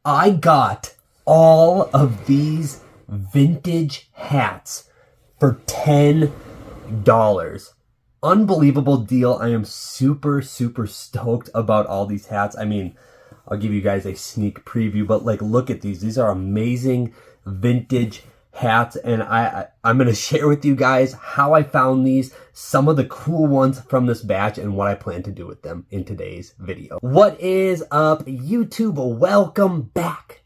I got all of these vintage hats for $10. Unbelievable deal. I am super stoked about all these hats. I mean, I'll give you guys a sneak preview, but like, look at these. These are amazing vintage hats, and I'm going to share with you guys how I found these, some of the cool ones from this batch, and what I plan to do with them in today's video. What is up, YouTube? Welcome back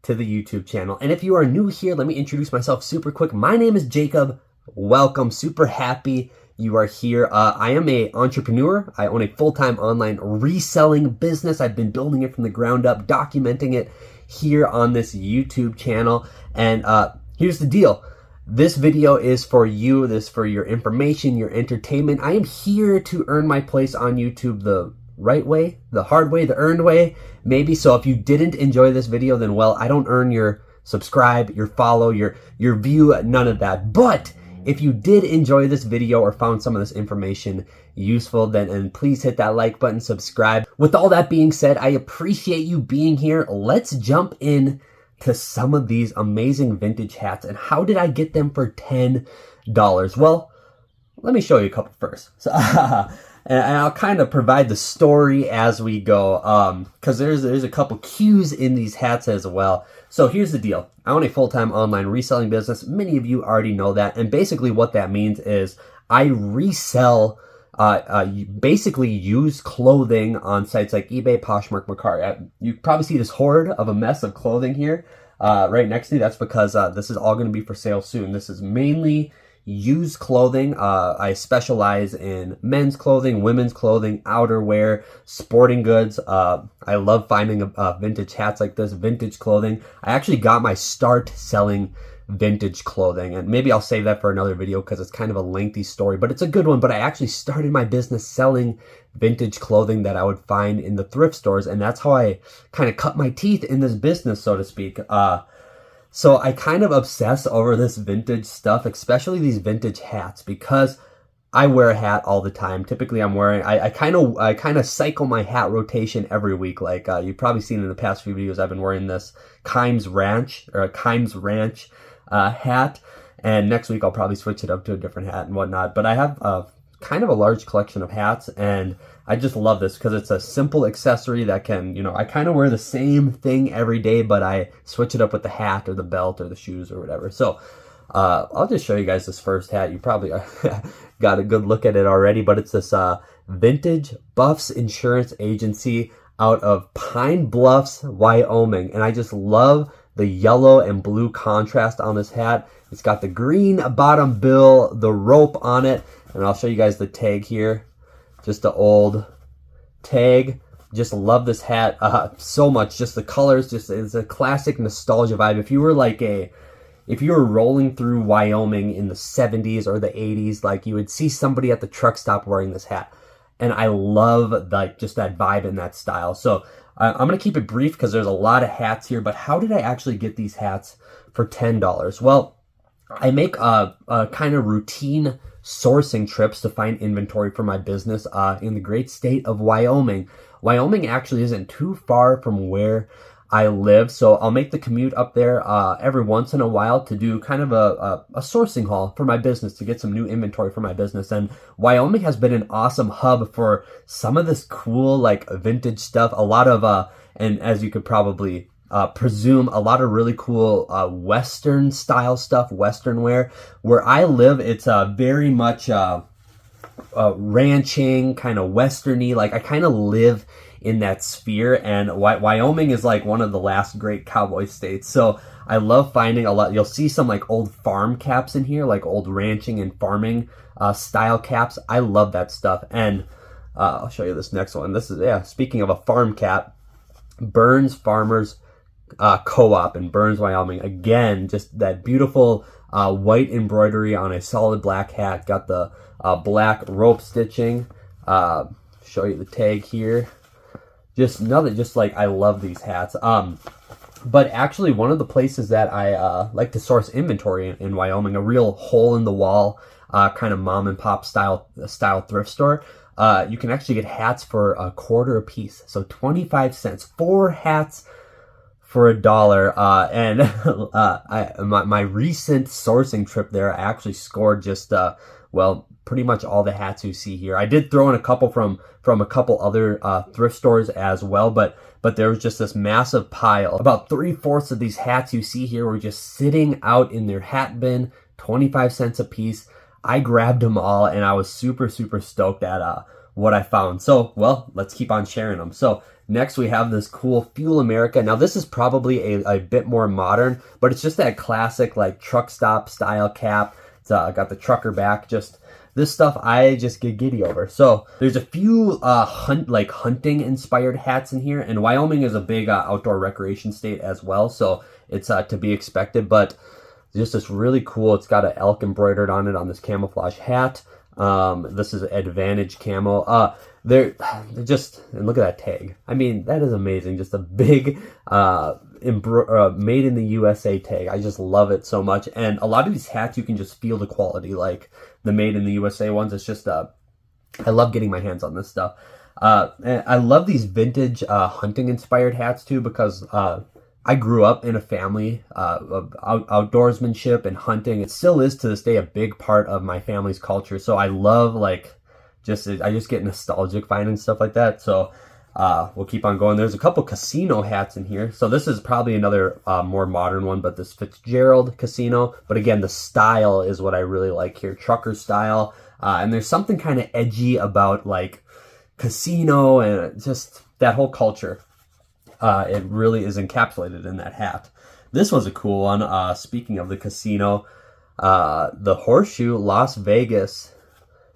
to the YouTube channel. And if you are new here, let me introduce myself super quick. My name is Jacob. Welcome. Super happy you are here. I am an entrepreneur. I own a full-time online reselling business. I've been building it from the ground up, documenting it here on this YouTube channel. And here's the deal. This video is for you. This is for your information, your entertainment. I am here to earn my place on YouTube the right way, the hard way, the earned way, maybe. So if you didn't enjoy this video, then well, I don't earn your subscribe, your follow, your view, none of that. But if you did enjoy this video or found some of this information useful, then please hit that like button, subscribe. With all that being said, I appreciate you being here. Let's jump in to some of these amazing vintage hats. And how did I get them for $10? Well, let me show you a couple first. So, and I'll kind of provide the story as we go, because there's a couple cues in these hats as well. So here's the deal. I own a full-time online reselling business. Many of you already know that. And basically what that means is I resell basically used clothing on sites like eBay, Poshmark, Mercari. You probably see this horde of a mess of clothing here right next to me. That's because this is all going to be for sale soon. This is mainly used clothing. I specialize in men's clothing, women's clothing, outerwear, sporting goods. I love finding vintage hats like this, vintage clothing. I actually got my start selling vintage clothing, and maybe I'll save that for another video because it's kind of a lengthy story, but it's a good one. But I actually started my business selling vintage clothing that I would find in the thrift stores, and that's how I kind of cut my teeth in this business, so to speak. So I kind of obsess over this vintage stuff, especially these vintage hats, because I wear a hat all the time. Typically I'm wearing, I kind of cycle my hat rotation every week. Like you've probably seen in the past few videos, I've been wearing this Kimes Ranch hat. And next week I'll probably switch it up to a different hat and whatnot. But I have kind of a large collection of hats, and I just love this because it's a simple accessory that can, I kind of wear the same thing every day, but I switch it up with the hat or the belt or the shoes or whatever. So I'll just show you guys this first hat. You probably got a good look at it already, but it's this Vintage Buffs Insurance Agency out of Pine Bluffs, Wyoming. And I just love the yellow and blue contrast on this hat. It's got the green bottom bill, the rope on it, and I'll show you guys the tag here. Just the old tag. Just love this hat so much. Just the colors, just it's a classic nostalgia vibe. If you were rolling through Wyoming in the 70s or the 80s, like you would see somebody at the truck stop wearing this hat. And I love like just that vibe and that style. So I'm going to keep it brief because there's a lot of hats here, but how did I actually get these hats for $10? Well, I make a kind of routine sourcing trips to find inventory for my business in the great state of Wyoming. Wyoming actually isn't too far from where I live, so I'll make the commute up there every once in a while to do kind of a sourcing haul for my business, to get some new inventory for my business. And Wyoming has been an awesome hub for some of this cool like vintage stuff. A lot of and as you could probably presume, a lot of really cool Western style stuff, Western wear. Where I live, it's very much ranching, kind of Westerny. Like I kind of live in that sphere, and Wyoming is like one of the last great cowboy states. So I love finding a lot. You'll see some like old farm caps in here, like old ranching and farming style caps. I love that stuff. And I'll show you this next one. This is, speaking of a farm cap, Burns Farmers Co-op in Burns, Wyoming. Again, just that beautiful white embroidery on a solid black hat. Got the black rope stitching. Show you the tag here. Just like I love these hats. But actually one of the places that I like to source inventory in Wyoming, a real hole in the wall kind of mom and pop style thrift store, you can actually get hats for $0.25 a piece. So 25 cents, 4 hats for $1. And my recent sourcing trip there, I actually scored just well, pretty much all the hats you see here. I did throw in a couple from a couple other thrift stores as well, but there was just this massive pile. About 3/4 of these hats you see here were just sitting out in their hat bin, 25 cents a piece. I grabbed them all, and I was super stoked at what I found. So, well, let's keep on sharing them. So next we have this cool Fuel America. Now this is probably a bit more modern, but it's just that classic like truck stop style cap. It's got the trucker back. Just this stuff I just get giddy over. So there's a few hunting inspired hats in here, and Wyoming is a big outdoor recreation state as well, so it's to be expected. But just this really cool, it's got an elk embroidered on it on this camouflage hat. This is Advantage camo. They're just, and look at that tag. I mean, that is amazing. Just a big made in the USA tag. I just love it so much. And a lot of these hats, you can just feel the quality, like the made in the USA ones. It's just, I love getting my hands on this stuff. And I love these vintage hunting inspired hats too, because I grew up in a family of outdoorsmanship and hunting. It still is to this day a big part of my family's culture. So I love I just get nostalgic finding stuff like that. So we'll keep on going. There's a couple casino hats in here. So this is probably another more modern one, but this Fitzgerald casino. But again, the style is what I really like here, trucker style. And there's something kind of edgy about like casino and just that whole culture. It really is encapsulated in that hat. This was a cool one. Speaking of the casino, the Horseshoe Las Vegas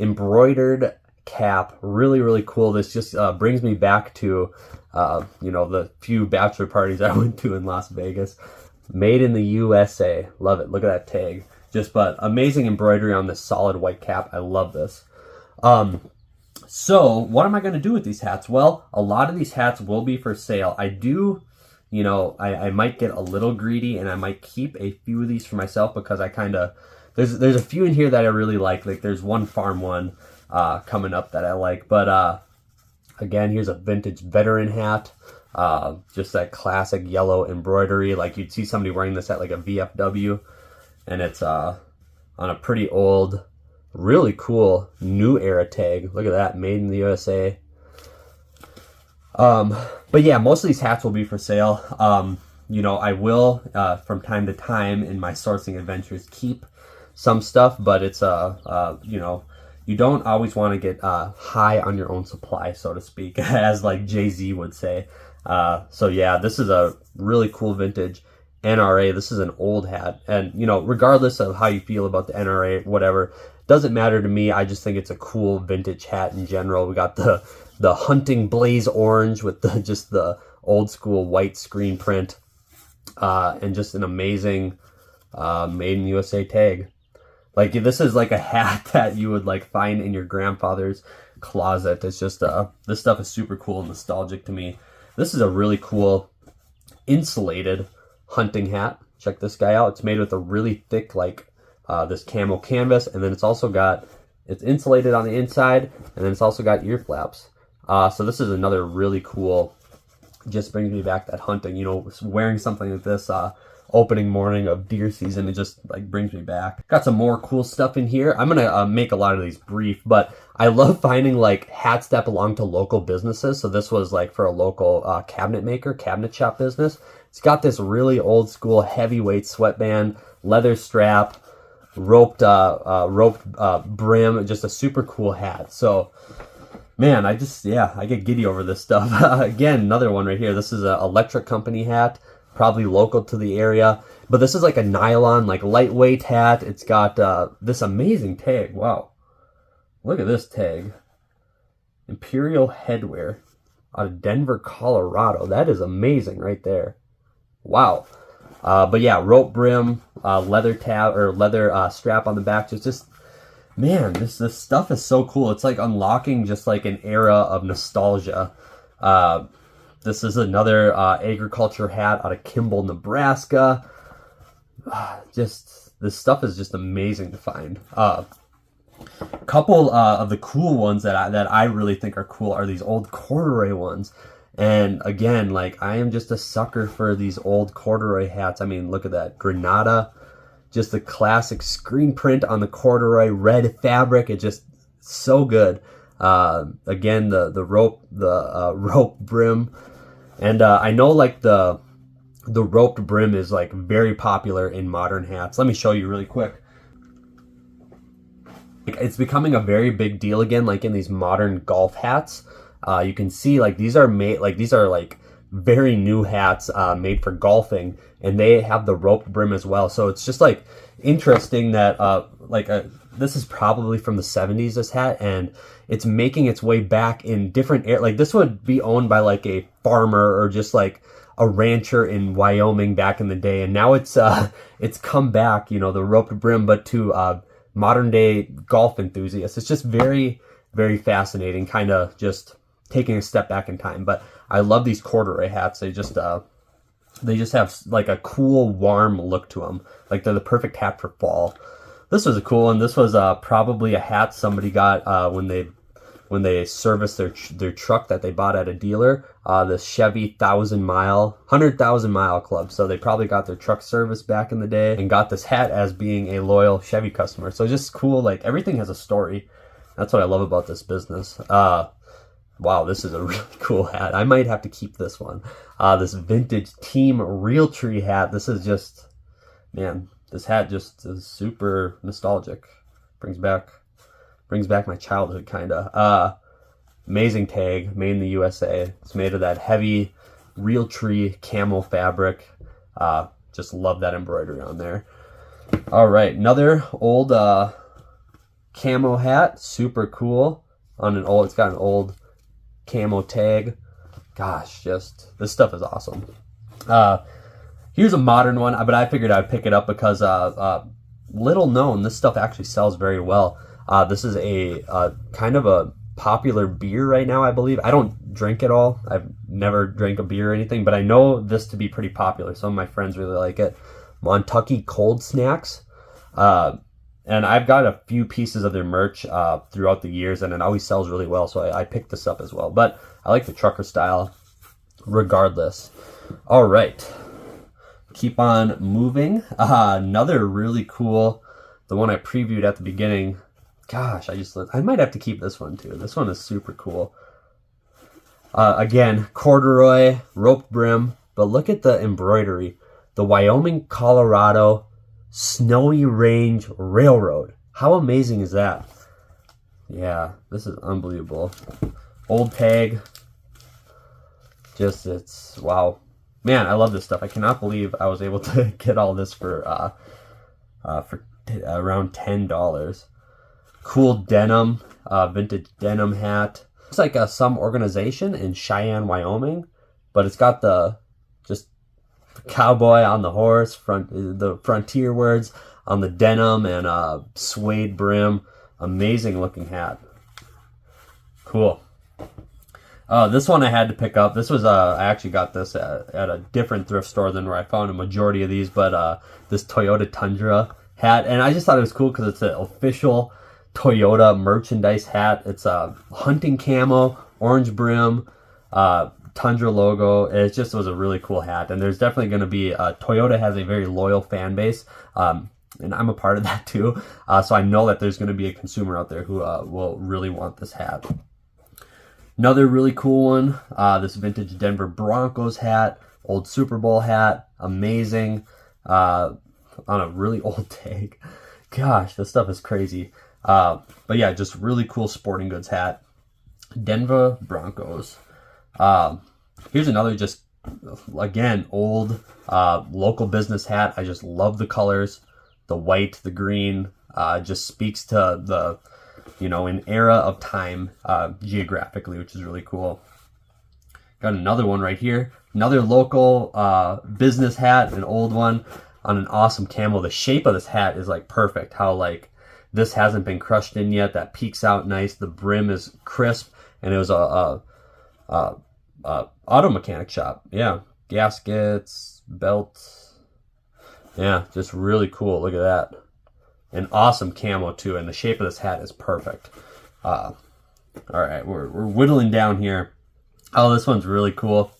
embroidered cap. Really cool. This just brings me back to, the few bachelor parties I went to in Las Vegas. Made in the USA. Love it. Look at that tag. But amazing embroidery on this solid white cap. I love this. So what am I going to do with these hats? Well, a lot of these hats will be for sale. I do, I might get a little greedy and I might keep a few of these for myself, because I kind of, there's a few in here that I really like. Like there's one farm one coming up that I like. But again, here's a vintage veteran hat. Just that classic yellow embroidery. Like you'd see somebody wearing this at like a VFW. And it's on a pretty old, really cool new era tag. Look at that, made in the USA. But yeah, most of these hats will be for sale. I will from time to time in my sourcing adventures keep some stuff, but it's you don't always want to get high on your own supply, so to speak, as like Jay-Z would say. So yeah, this is a really cool vintage NRA. This is an old hat, and regardless of how you feel about the NRA, whatever, doesn't matter to me. I just think it's a cool vintage hat in general. We got the hunting blaze orange with the old school white screen print, and just an amazing made in USA tag. Like this is like a hat that you would like find in your grandfather's closet. It's just this stuff is super cool and nostalgic to me. This is a really cool insulated hunting hat. Check this guy out. It's made with a really thick this camo canvas, and then it's insulated on the inside, and then it's also got ear flaps. So this is another really cool, just brings me back that hunting, wearing something like this opening morning of deer season, it just like brings me back. Got some more cool stuff in here. I'm gonna make a lot of these brief, but I love finding like hats that belong to local businesses. So this was like for a local cabinet shop business. It's got this really old school heavyweight sweatband, leather strap, roped brim, just a super cool hat. So man, I get giddy over this stuff. Again, another one right here. This is an electric company hat, probably local to the area, but this is like a nylon, like lightweight hat. It's got this amazing tag. Wow, look at this tag. Imperial Headwear out of Denver, Colorado. That is amazing right there. Wow. But yeah, rope brim, leather tab or leather strap on the back. Just man, this stuff is so cool. It's like unlocking just like an era of nostalgia. This is another agriculture hat out of Kimball, Nebraska. Just this stuff is just amazing to find. Couple of the cool ones that I really think are cool are these old corduroy ones. And again, like, I am just a sucker for these old corduroy hats. I mean, look at that. Granada, just the classic screen print on the corduroy red fabric. It just so good. Again, the rope brim. And I know like the roped brim is like very popular in modern hats. Let me show you really quick. It's becoming a very big deal again, like in these modern golf hats. You can see like these are like very new hats made for golfing, and they have the roped brim as well. So it's just like interesting that this is probably from the 70s, this hat, and it's making its way back in different areas. Like this would be owned by like a farmer or just like a rancher in Wyoming back in the day, and now it's come back, you know, the roped brim, but to modern day golf enthusiasts. It's just very, very fascinating, kind of just taking a step back in time. But I love these corduroy hats. They just have like a cool, warm look to them. Like they're the perfect hat for fall. This was a cool one. This was probably a hat somebody got when they serviced their truck that they bought at a dealer. The Chevy 100,000 mile club. So they probably got their truck serviced back in the day and got this hat as being a loyal Chevy customer. So just cool. Like everything has a story. That's what I love about this business. Wow, this is a really cool hat. I might have to keep this one. This vintage Team Realtree hat. This is just, man, this hat just is super nostalgic. Brings back my childhood, kind of. Amazing tag, made in the USA. It's made of that heavy Realtree camo fabric. Just love that embroidery on there. All right, another old camo hat, super cool. It's got an old camo tag. Gosh, just this stuff is awesome. Here's a modern one, but I figured I'd pick it up because little known, this stuff actually sells very well. This is a kind of a popular beer right now, I believe. I don't drink it all. I've never drank a beer or anything, but I know this to be pretty popular. Some of my friends really like it. Montucky Cold Snacks. And I've got a few pieces of their merch throughout the years, and it always sells really well, so I picked this up as well. But I like the trucker style regardless. All right. Keep on moving. Another really cool, the one I previewed at the beginning. Gosh, I might have to keep this one too. This one is super cool. Again, corduroy, rope brim, but look at the embroidery. The Wyoming, Colorado Snowy Range Railroad. How amazing is that? Yeah, this is unbelievable. Old tag. It's wow. Man, I love this stuff. I cannot believe I was able to get all this for around $10. Cool denim, vintage denim hat. Looks like some organization in Cheyenne, Wyoming, but it's got the cowboy on the horse, the frontier words on the denim, and suede brim. Amazing looking hat. Cool. This one I had to pick up. This was I actually got this at a different thrift store than where I found a majority of these, but this Toyota Tundra hat, and I just thought it was cool because it's an official Toyota merchandise hat. It's a hunting camo, orange brim, Tundra logo. It just was a really cool hat, and there's definitely going to be Toyota has a very loyal fan base, and I'm a part of that too. So I know that there's going to be a consumer out there who will really want this hat. Another really cool one, this vintage Denver Broncos hat, old Super Bowl hat, amazing, on a really old tag. Gosh, this stuff is crazy. But yeah, just really cool sporting goods hat. Denver Broncos. Here's another just, again, old local business hat. I just love the colors. The white, the green, just speaks to the, an era of time geographically, which is really cool. Got another one right here. Another local business hat, an old one on an awesome camo. The shape of this hat is like perfect. How like this hasn't been crushed in yet. That peeks out nice. The brim is crisp, and it was a auto mechanic shop. Yeah, gaskets, belts. Yeah, just really cool. Look at that. An awesome camo too, and the shape of this hat is perfect. All right, we're whittling down here. Oh, this one's really cool.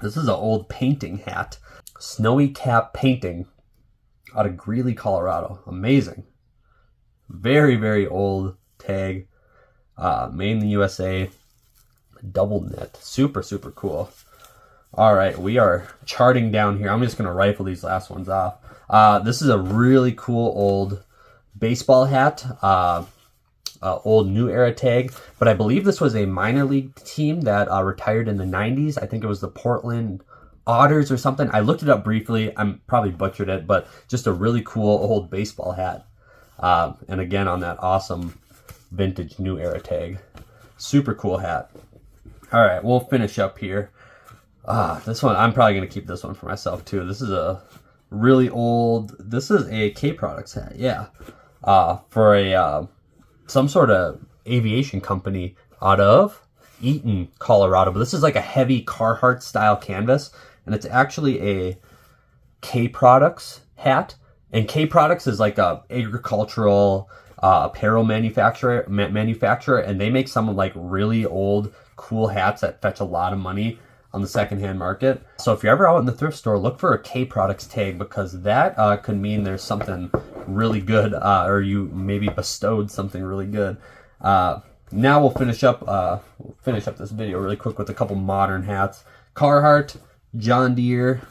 This is an old painting hat. Snowy Cap Painting out of Greeley, Colorado. Amazing. Very, very old tag. Made in the USA. Double knit. Super, super cool. All right, we are charting down here. I'm just going to rifle these last ones off. This is a really cool old baseball hat. Old New Era tag. But I believe this was a minor league team that retired in the 90s. I think it was the Portland Otters or something. I looked it up briefly. I'm probably butchered it, but just a really cool old baseball hat. And again, on that awesome vintage New Era tag. Super cool hat. All right, we'll finish up here. This one, I'm probably going to keep this one for myself too. This is a really old, this is a K Products hat, yeah. For a, some sort of aviation company out of Eaton, Colorado. But this is like a heavy Carhartt style canvas, and it's actually a K Products hat. And K Products is like a agricultural apparel manufacturer, and they make some like really old, cool hats that fetch a lot of money on the secondhand market. So if you're ever out in the thrift store, look for a K Products tag, because that could mean there's something really good, or you maybe bestowed something really good. Now we'll finish up this video really quick with a couple modern hats. Carhartt, John Deere,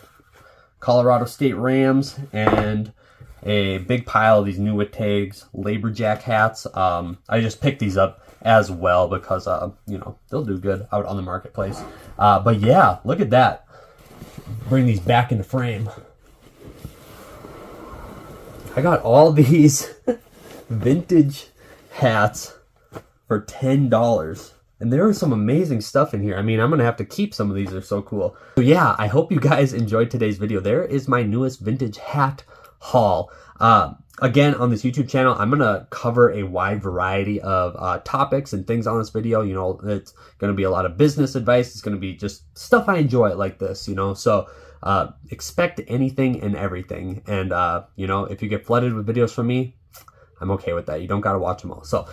Colorado State Rams, and a big pile of these new tags, Labor Jack hats. I just picked these up as well because, you know, they'll do good out on the marketplace. But yeah, look at that. Bring these back into frame. I got all these vintage hats for $10. And there was some amazing stuff in here. I mean, I'm going to have to keep some of these. They're so cool. So yeah, I hope you guys enjoyed today's video. There is my newest vintage hat haul. Again, on this YouTube channel, I'm going to cover a wide variety of topics and things on this video. You know, it's going to be a lot of business advice. It's going to be just stuff I enjoy like this, you know. So expect anything and everything. And, you know, if you get flooded with videos from me, I'm okay with that. You don't got to watch them all. So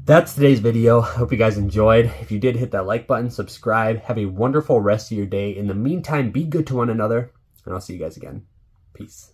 that's today's video. Hope you guys enjoyed. If you did, hit that like button, subscribe. Have a wonderful rest of your day. In the meantime, be good to one another, and I'll see you guys again. Peace.